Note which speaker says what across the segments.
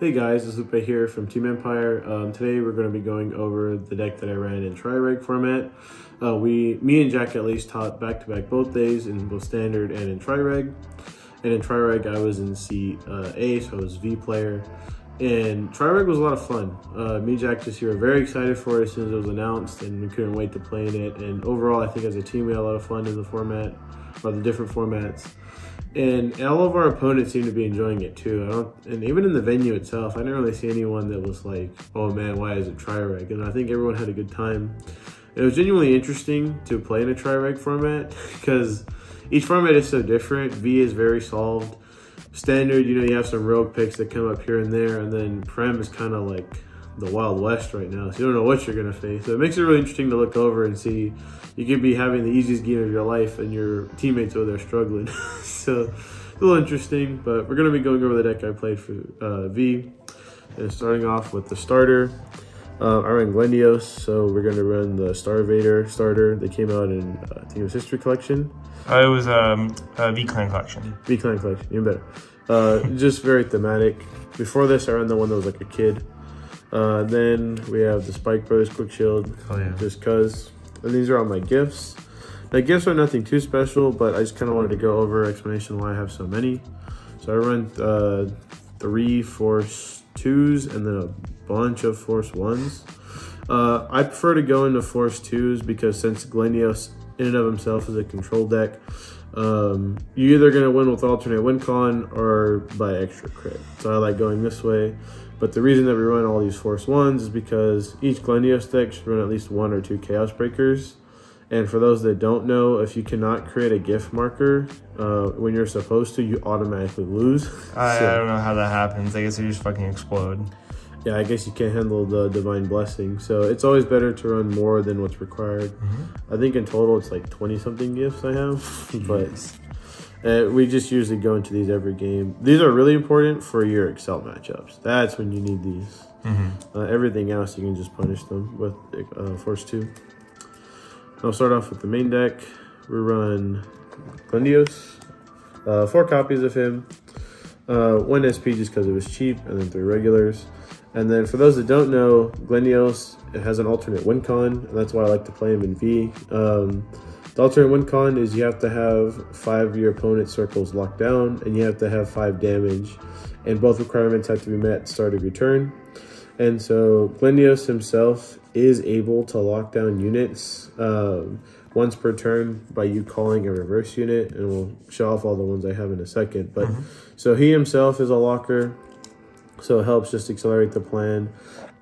Speaker 1: Hey guys, it's Lupe here from Team Empire. Today we're going to be going over the deck that I ran in tri-reg format. Me and Jack at least taught back-to-back both days in both standard and in tri-reg. And in tri-reg I was in A, so I was V player. And tri-reg was a lot of fun. Me and Jack just here were very excited for it as soon as it was announced, and we couldn't wait to play in it. And overall, I think as a team we had a lot of fun in the format, or the different formats. And all of our opponents seem to be enjoying it too. And even in the venue itself, I didn't really see anyone that was like, oh man, why is it tri-reg? And I think everyone had a good time. It was genuinely interesting to play in a tri-reg format because each format is so different. V is very solved. Standard, you have some rogue picks that come up here and there, and then Prem is kind of like the Wild West right now, so you don't know what you're going to face. So it makes it really interesting to look over and see you could be having the easiest game of your life and your teammates over there struggling. So it's a little interesting, but we're going to be going over the deck I played for V. And starting off with the starter, I ran Glendios, so we're going to run the Starvader starter that came out in, I think it was History Collection.
Speaker 2: It was a V-Clan collection.
Speaker 1: V-Clan collection, even better. Just very thematic. Before this, I ran the one that was like a kid. Then we have the Spike Brothers Quick Shield, just cause. And these are all my gifts. The gifts are nothing too special, but I just kind of wanted to go over explanation why I have so many. So I run 3 Force 2s and then a bunch of Force 1s. I prefer to go into Force 2s because since Glendios in and of himself is a control deck, you're either going to win with alternate win con or by extra crit. So I like going this way. But the reason that we run all these Force 1s is because each Glendios deck should run at least 1 or 2 Chaos Breakers. And for those that don't know, if you cannot create a gift marker when you're supposed to, you automatically lose.
Speaker 2: I don't know how that happens. I guess they just fucking explode.
Speaker 1: Yeah, I guess you can't handle the Divine Blessing. So it's always better to run more than what's required. I think in total it's like 20-something gifts I have. But we just usually go into these every game. These are really important for your Excel matchups. That's when you need these. Everything else you can just punish them with Force 2. I'll start off with the main deck. We run Glendios, 4 copies of him, 1 SP just because it was cheap, and then 3 regulars. And then for those that don't know, Glendios has an alternate win con, and that's why I like to play him in V. The alternate win con is you have to have 5 of your opponent's circles locked down, and you have to have 5 damage, and both requirements have to be met at the start of your turn. And so Glendios himself is able to lock down units once per turn by you calling a reverse unit, and we'll show off all the ones I have in a second. But so he himself is a locker, so it helps just accelerate the plan.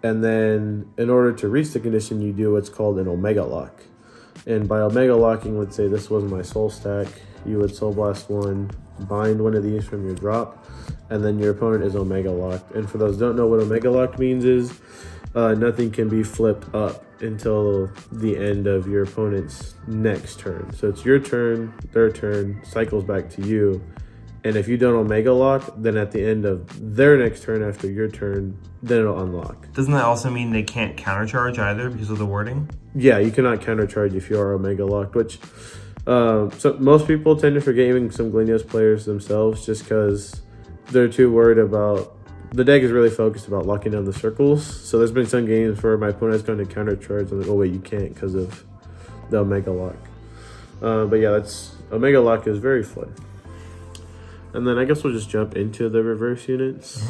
Speaker 1: And then in order to reach the condition, you do what's called an Omega lock. And by Omega locking, let's say this was my soul stack, you would Soul Blast 1, bind one of these from your drop, and then your opponent is Omega locked. And for those who don't know what Omega locked means is nothing can be flipped up until the end of your opponent's next turn. So it's your turn, their turn, cycles back to you. And if you don't Omega lock, then at the end of their next turn after your turn, then it'll unlock.
Speaker 2: Doesn't that also mean they can't countercharge either because of the wording?
Speaker 1: Yeah, you cannot countercharge if you are Omega locked, which so most people tend to forget, even some Glendios players themselves, just because they're too worried about. The deck is really focused about locking down the circles. So there's been some games where my opponent's going to countercharge. I'm like, oh wait, you can't because of the Omega lock. But yeah, Omega lock is very fun. And then I guess we'll just jump into the reverse units.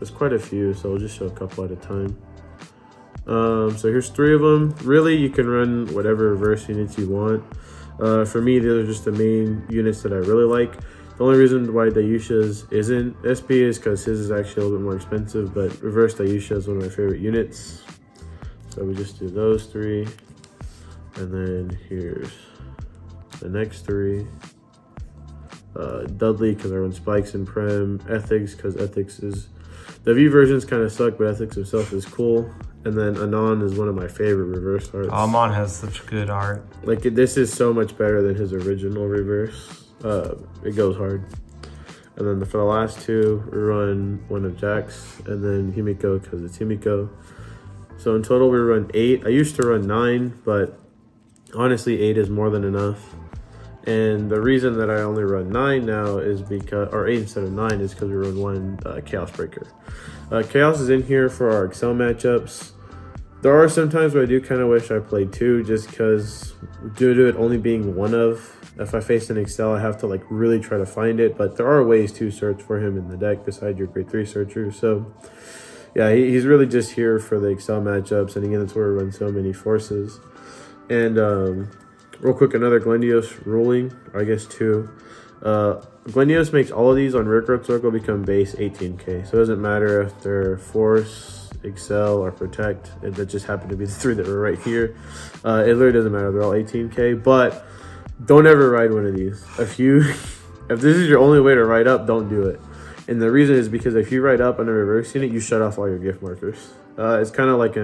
Speaker 1: There's quite a few, so we'll just show a couple at a time. So here's 3 of them. Really, you can run whatever reverse units you want. For me, these are just the main units that I really like. The only reason why Dayusha's isn't SP is because his is actually a little bit more expensive, but reverse Dayusha is one of my favorite units. So we just do those 3. And then here's the next 3. Dudley because I run Spikes and Prem. Ethics because Ethics is... The V versions kind of suck, but Ethics himself is cool. And then Anon is one of my favorite reverse arts.
Speaker 2: Anon has such good art.
Speaker 1: Like, this is so much better than his original reverse. It goes hard. And then for the last 2, we run one of Jack's, and then Himiko because it's Himiko. So in total, we run 8. I used to run 9, but honestly, 8 is more than enough. And the reason that I only run 9 now is because, or 8 instead of 9, is because we run 1 Chaos Breaker. Chaos is in here for our Excel matchups. There are some times where I do kind of wish I played 2, just because due to it only being one of, if I face an Excel, I have to like really try to find it. But there are ways to search for him in the deck besides your grade 3 searcher. So yeah, he's really just here for the Excel matchups. And again, that's where we run so many forces. And real quick, another Glendios ruling, or I guess 2. Glendios makes all of these on rear guard circle become base 18k. So it doesn't matter if they're force, excel, or protect. That just happened to be the 3 that were right here. It literally doesn't matter. They're all 18k. But don't ever ride one of these. If this is your only way to ride up, don't do it. And the reason is because if you ride up on a reverse unit, you shut off all your gift markers. It's kind of like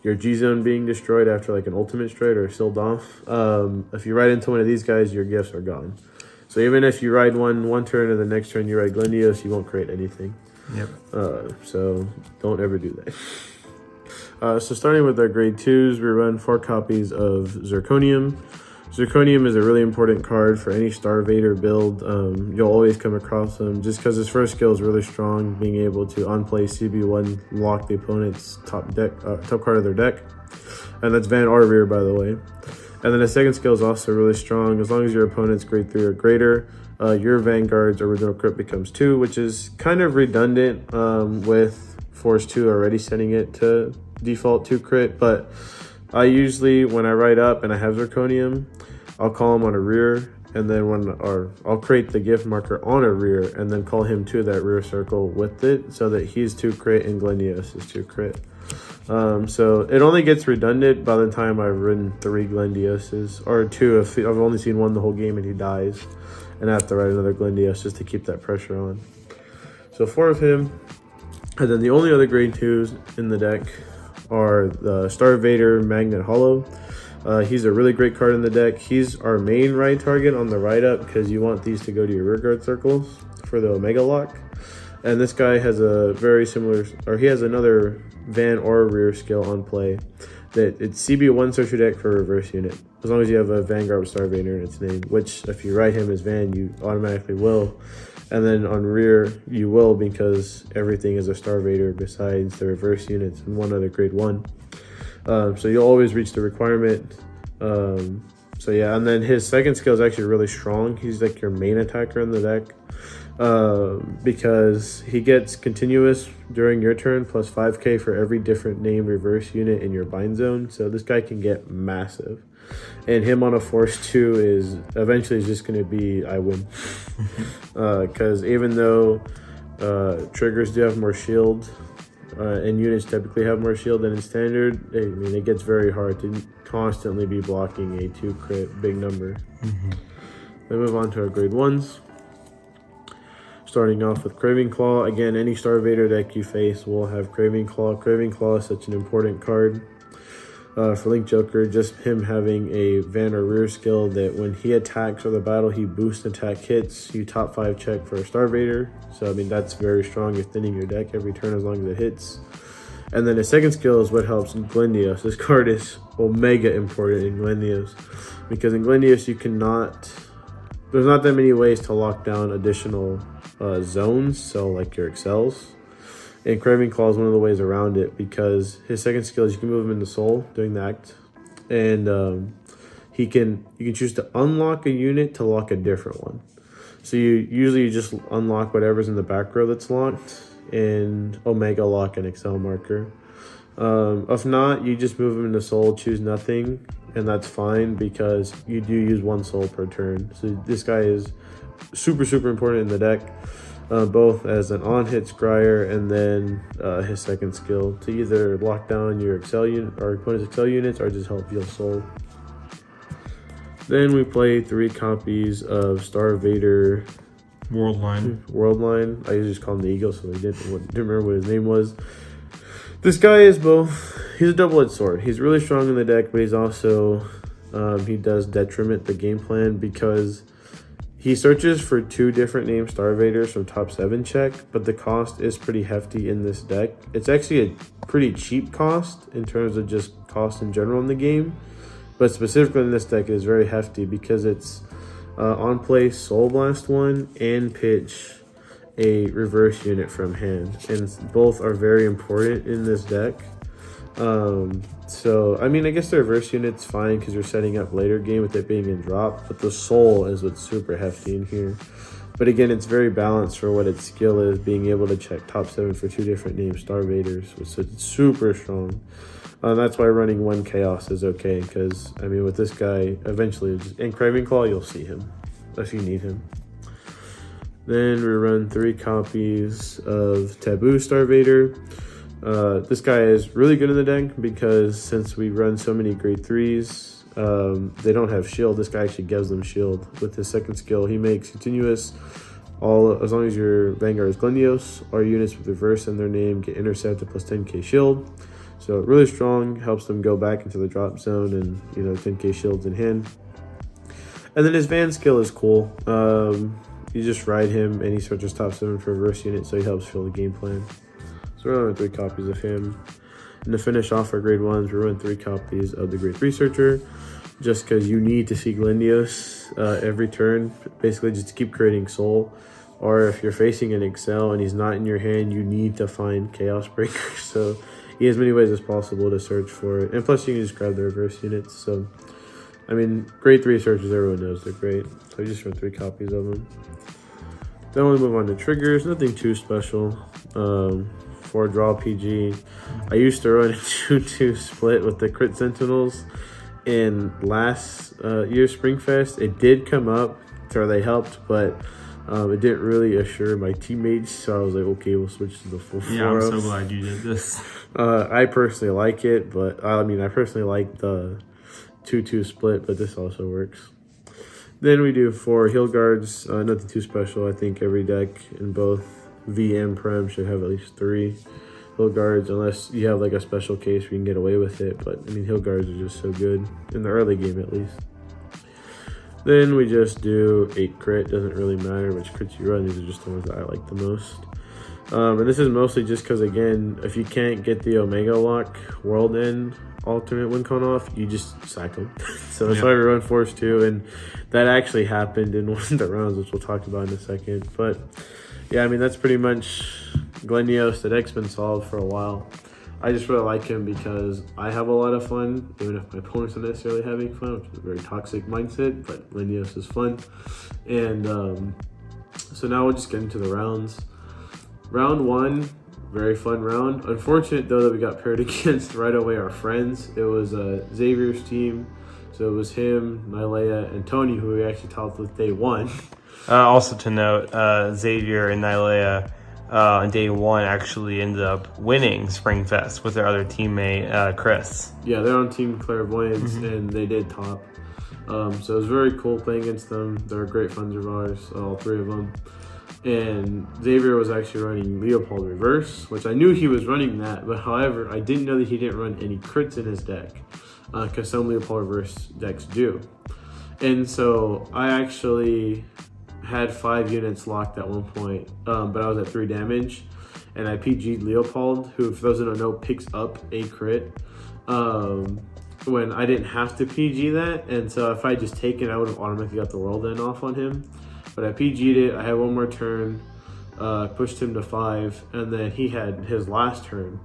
Speaker 1: your G zone being destroyed after like an ultimate straight or sealed off. If you ride into one of these guys, your gifts are gone. So even if you ride one turn and the next turn you ride Glendios, you won't create anything.
Speaker 2: Yep.
Speaker 1: So don't ever do that. So starting with our grade 2s, we run 4 copies of Zirconium. Zirconium is a really important card for any Star Vader build. You'll always come across him just because his first skill is really strong, being able to on play CB1 lock the opponent's top card of their deck. And that's Van or Rear, by the way. And then the second skill is also really strong. As long as your opponent's grade 3 or greater, your Vanguard's original crit becomes 2, which is kind of redundant with Force 2 already setting it to default 2 crit. But I usually, when I ride up and I have Zirconium, I'll call him on a rear, and then I'll create the gift marker on a rear and then call him to that rear circle with it so that he's 2 crit and Glendios is 2 crit. So it only gets redundant by the time I've ridden 3 Glendioses, or 2 if I've only seen 1 the whole game and he dies, and I have to ride another Glendios just to keep that pressure on. So 4 of him, and then the only other grade 2s in the deck are the Star Vader Magnet Hollow. He's a really great card in the deck. He's our main ride target on the ride up because you want these to go to your rear guard circles for the Omega lock. And this guy has a very similar, or he has another Van or Rear skill on play. That it's CB1 search your deck for reverse unit. As long as you have a Vanguard with Star Vader in its name, which if you ride him as Van, you automatically will. And then on Rear, you will because everything is a Star Vader besides the reverse units and 1 other grade 1. So you'll always reach the requirement. So yeah, and then his second skill is actually really strong. He's like your main attacker in the deck. Because he gets continuous during your turn plus 5k for every different name reverse unit in your bind zone. So this guy can get massive, and him on a force 2 is eventually just going to be I win. Because even though triggers do have more shield and units typically have more shield than in standard, I mean it gets very hard to constantly be blocking a 2 crit big number. Then move on to our grade 1s. Starting off with Craving Claw. Again, any Star Vader deck you face will have Craving Claw. Craving Claw is such an important card for Link Joker. Just him having a Van or Rear skill that when he attacks or the battle, he boosts attack hits. You top 5 check for a Star Vader. So, I mean, that's very strong. You're thinning your deck every turn as long as it hits. And then the second skill is what helps Glendios. This card is Omega important in Glendios. Because in Glendios, there's not that many ways to lock down additional zones, so like your excels, and Craving Claw is one of the ways around it because his second skill is you can move him into soul during the act, and you can choose to unlock a unit to lock a different one. So you just unlock whatever's in the back row that's locked in Omega lock and Excel marker. If not, you just move him into soul, choose nothing, and that's fine because you do use 1 soul per turn. So this guy is super important in the deck, both as an on-hit scryer and then his second skill to either lock down your Excel unit or opponent's Excel units or just help heal soul. Then we play 3 copies of Star Vader Worldline. I usually just call him the Eagle, so I didn't remember what his name was. This guy is he's a double-edged sword. He's really strong in the deck, but he's also he does detriment the game plan because he searches for 2 different named Star Vaders from top 7 check, but the cost is pretty hefty in this deck. It's actually a pretty cheap cost in terms of just cost in general in the game, but specifically in this deck it is very hefty because it's On play Soul Blast 1 and pitch a reverse unit from hand, and both are very important in this deck. So I mean, I guess the reverse unit's fine because you're setting up later game with it being in drop, but the Soul is what's super hefty in here. But again, it's very balanced for what its skill is, being able to check top 7 for 2 different named Starvaders, so it's super strong. That's why running 1 Chaos is okay, because I mean, with this guy, eventually, in Craving Claw, you'll see him if you need him. Then we run 3 copies of Taboo Starvader. This guy is really good in the deck because since we run so many grade 3s, they don't have shield. This guy actually gives them shield. With his second skill, he makes continuous, as long as your Vanguard is Glendios, or units with reverse in their name get intercepted plus 10k shield. So really strong, helps them go back into the drop zone and 10k shields in hand. And then his Van skill is cool. You just ride him and he searches top 7 for reverse unit, so he helps fill the game plan. So we're running 3 copies of him. And to finish off our grade 1s, we're running 3 copies of the grade 3 searcher, just because you need to see Glendios every turn, basically just to keep creating soul. Or if you're facing an Excel and he's not in your hand, you need to find Chaos Breaker. So he has many ways as possible to search for it. And plus you can just grab the reverse units. So I mean, grade 3 searchers, everyone knows they're great. So I just run 3 copies of them. Then we'll move on to triggers. Nothing too special. For draw PG, I used to run a 2-2 split with the Crit Sentinels in last year's Springfest. It did come up, so they helped, but it didn't really assure my teammates. So I was like, okay, we'll switch to the full 4.
Speaker 2: Yeah, I'm so glad you did this.
Speaker 1: I personally like it, but I personally like the 2-2 split, but this also works. Then we do 4 heal guards. Nothing too special. I think every deck in both V and Prem should have at least 3 heal guards, unless you have like a special case where you can get away with it. But I mean, heal guards are just so good in the early game at least. Then we just do 8 crit. Doesn't really matter which crits you run. These are just the ones that I like the most. And this is mostly just because, again, if you can't get the Omega Lock World End alternate win con off, you just sack them. So that's why we run Force 2, and that actually happened in one of the rounds, which we'll talk about in a second. But yeah, I mean, that's pretty much Glendios. The deck's been solved for a while. I just really like him because I have a lot of fun, even if my opponents aren't necessarily having fun, which is a very toxic mindset, but Glendios is fun. And so now we'll just get into the rounds. Round 1, very fun round. Unfortunate, though, that we got paired against right away our friends. It was Xavier's team. So it was him, Nylea, and Tony, who we actually talked with day 1.
Speaker 2: Also to note, Xavier and Nylea on day 1 actually ended up winning Springfest with their other teammate, Chris.
Speaker 1: Yeah, they're on Team Clairvoyance, and they did top. So it was very cool playing against them. They're great friends of ours, all 3 of them. And Xavier was actually running Leopold Reverse, which I knew he was running that, but however, I didn't know that he didn't run any crits in his deck, because some Leopold Reverse decks do. And so I actually had 5 units locked at one point, but I was at 3 damage, and I PG'd Leopold, who, for those who don't know, picks up a crit when I didn't have to PG that. And so if I just taken, I would have automatically got the World End off on him. But I PG'd it, I had one more turn, pushed him to 5, and then he had his last turn.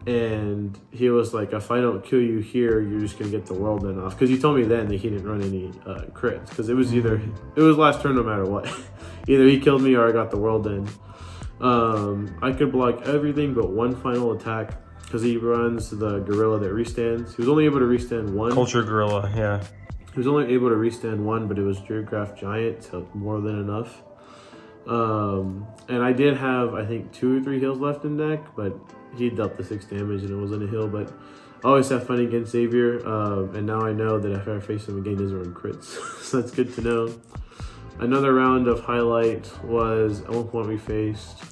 Speaker 1: And he was like, if I don't kill you here, you're just going to get the World End off. Because he told me then that he didn't run any crits. Because it was last turn no matter what. Either he killed me or I got the World End. I could block everything but one final attack. Because he runs the Gorilla that restands. He was only able to restand 1.
Speaker 2: Culture Gorilla, yeah.
Speaker 1: He was only able to restand 1, but it was Geograph Giant, so more than enough. And I did have, I think, 2 or 3 heals left in deck, but he dealt the 6 damage and it wasn't a heal. But I always have fun against Xavier, and now I know that if I face him again, he doesn't run crits. So that's good to know. Another round of highlight was at one point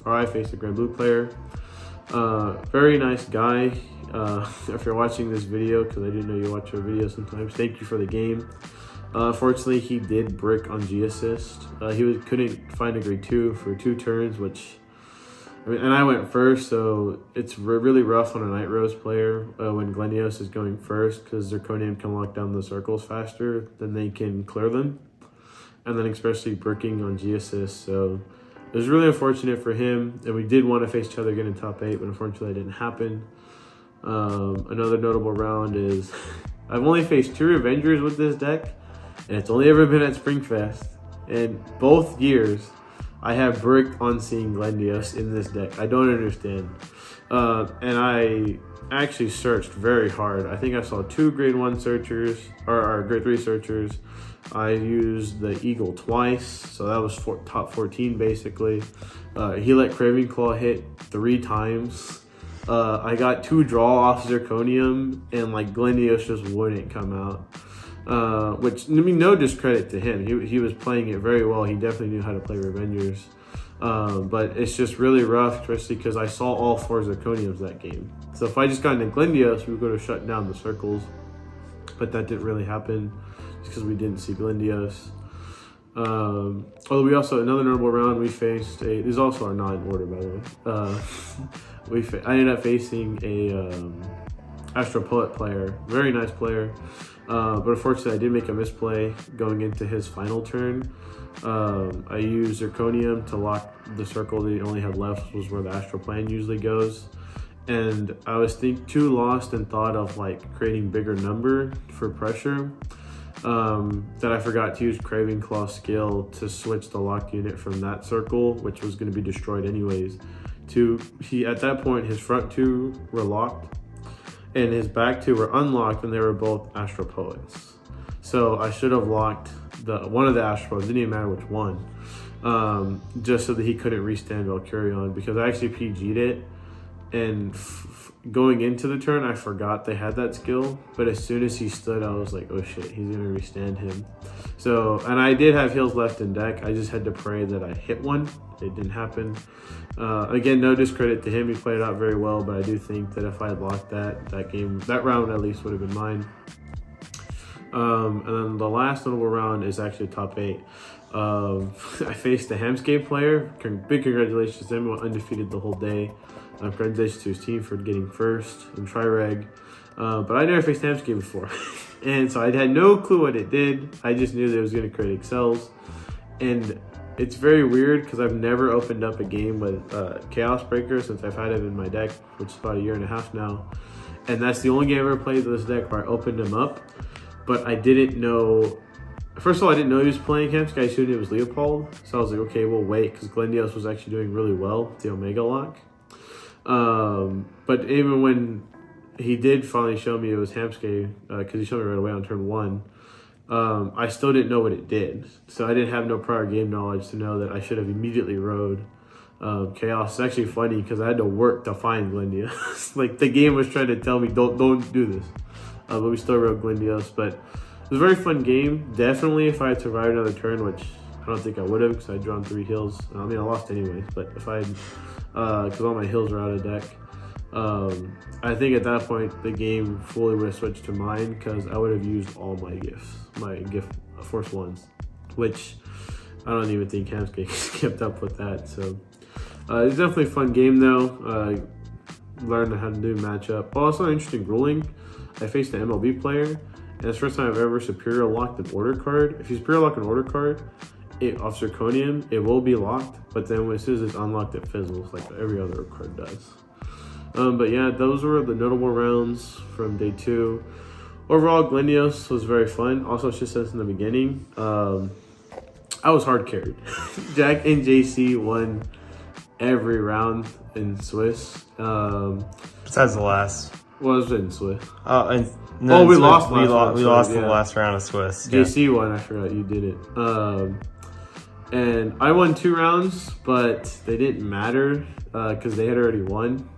Speaker 1: I faced a Grand Blue player. Very nice guy. If you're watching this video, because I do know you watch our videos sometimes, thank you for the game. Fortunately, he did brick on G-Assist. He couldn't find a grade 2 for 2 turns, which, I mean, and I went first, so it's really rough on a Night Rose player when Glendios is going first, because their codename can lock down the circles faster than they can clear them. and then especially bricking on G assist. So it was really unfortunate for him, and we did want to face each other again in top 8, but unfortunately that didn't happen. Another notable round is I've only faced 2 Revengers with this deck, and it's only ever been at Springfest. And both years, I have bricked on seeing Glendios in this deck. I don't understand. And I actually searched very hard. I think I saw 2 grade 1 searchers, or grade 3 searchers. I used the Eagle twice, so that was top 14 basically. He let Craving Claw hit 3 times. I got 2 draw off Zirconium, and like Glendios just wouldn't come out. Which, I mean, no discredit to him. He was playing it very well. He definitely knew how to play Revengers. But it's just really rough, especially because I saw all 4 Zirconiums that game. So if I just got into Glendios, we would have shut down the circles. But that didn't really happen, just because we didn't see Glendios. Although we also, another notable round, we faced this is also our not in order, by the way. I ended up facing a Astro Poet player, very nice player. But unfortunately, I did make a misplay going into his final turn. I used Zirconium to lock the circle that he only had left, was where the Astral Plane usually goes. And I was too lost in thought of like creating bigger number for pressure that I forgot to use Craving Claw skill to switch the locked unit from that circle, which was going to be destroyed anyways, to at that point his front 2 were locked and his back 2 were unlocked, and they were both Astro Poets. So I should have locked one of the Astro Poets, didn't even matter which one, just so that he couldn't restand Valkyrion, because I actually PG'd it, and going into the turn I forgot they had that skill, but as soon as he stood I was like, oh shit, he's gonna restand him. So, and I did have heals left in deck, I just had to pray that I hit one. It didn't happen. Again, no discredit to him, he played it out very well, but I do think that if I had locked that game, that round at least would have been mine. And then the last notable round is actually top 8. I faced a Hamscape player. Big congratulations to him, he went undefeated the whole day. Congratulations to his team for getting first in Tri-Reg. But I never faced Hamscape before. And so I had no clue what it did. I just knew that it was going to create excels. And it's very weird because I've never opened up a game with Chaos Breaker since I've had him in my deck, which is about 1.5 years now. And that's the only game I've ever played with this deck where I opened him up. But I didn't know, first of all, I didn't know he was playing Hamscape. I assumed it was Leopold. So I was like, okay, we'll wait, because Glendios was actually doing really well with the Omega lock. But even when he did finally show me it was Hamscape, because he showed me right away on turn 1, I still didn't know what it did. So I didn't have no prior game knowledge to know that I should have immediately rode Chaos. It's actually funny because I had to work to find Glendios. Like the game was trying to tell me, don't do this. But we still rode Glendios. But it was a very fun game. Definitely if I had survived another turn, which I don't think I would have because I'd drawn 3 heals. I mean, I lost anyways, but if I had, because all my heals were out of deck, I think at that point the game fully would have switched to mine because I would have used all my gifts, my gift Force 1s, which I don't even think Hamscape kept up with that. So it's definitely a fun game though. Learned how to do matchup. Also an interesting ruling. I faced an MLB player, and it's the first time I've ever superior locked an order card. If you superior lock an order card, off Zirconium, it will be locked, but then as soon as it's unlocked, it fizzles like every other card does. But yeah, those were the notable rounds from day 2. Overall, Glendios was very fun. Also, I should say this in the beginning, I was hard carried. Jack and JC won every round in Swiss.
Speaker 2: Besides the last.
Speaker 1: Well, it was in Swiss.
Speaker 2: No,
Speaker 1: we
Speaker 2: Swiss,
Speaker 1: lost.
Speaker 2: We lost
Speaker 1: yeah.
Speaker 2: the last round of Swiss.
Speaker 1: JC won. I forgot you did it. And I won 2 rounds, but they didn't matter because they had already won.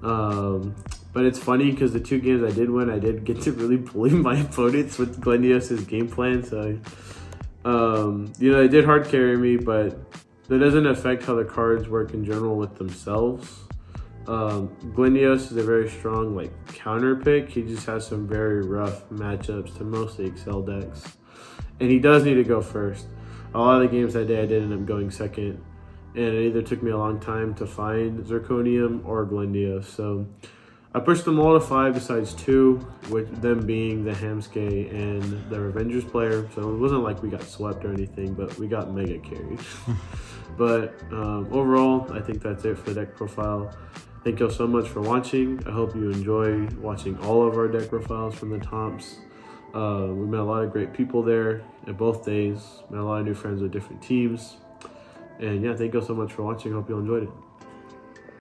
Speaker 1: But it's funny because the 2 games I did win, I did get to really bully my opponents with Glendios' game plan. So, they did hard carry me, but that doesn't affect how the cards work in general with themselves. Glendios is a very strong counter pick. He just has some very rough matchups to mostly Excel decks. And he does need to go first. A lot of the games that day I did end up going second. And it either took me a long time to find Zirconium or Glendios. So I pushed them all to 5 besides 2, with them being the Hamskay and the Revengers player. So it wasn't like we got swept or anything, but we got mega carried. But overall, I think that's it for the deck profile. Thank you so much for watching. I hope you enjoy watching all of our deck profiles from the Tomps. We met a lot of great people there at both days. Met a lot of new friends with different teams. And yeah, thank you so much for watching. Hope you enjoyed it.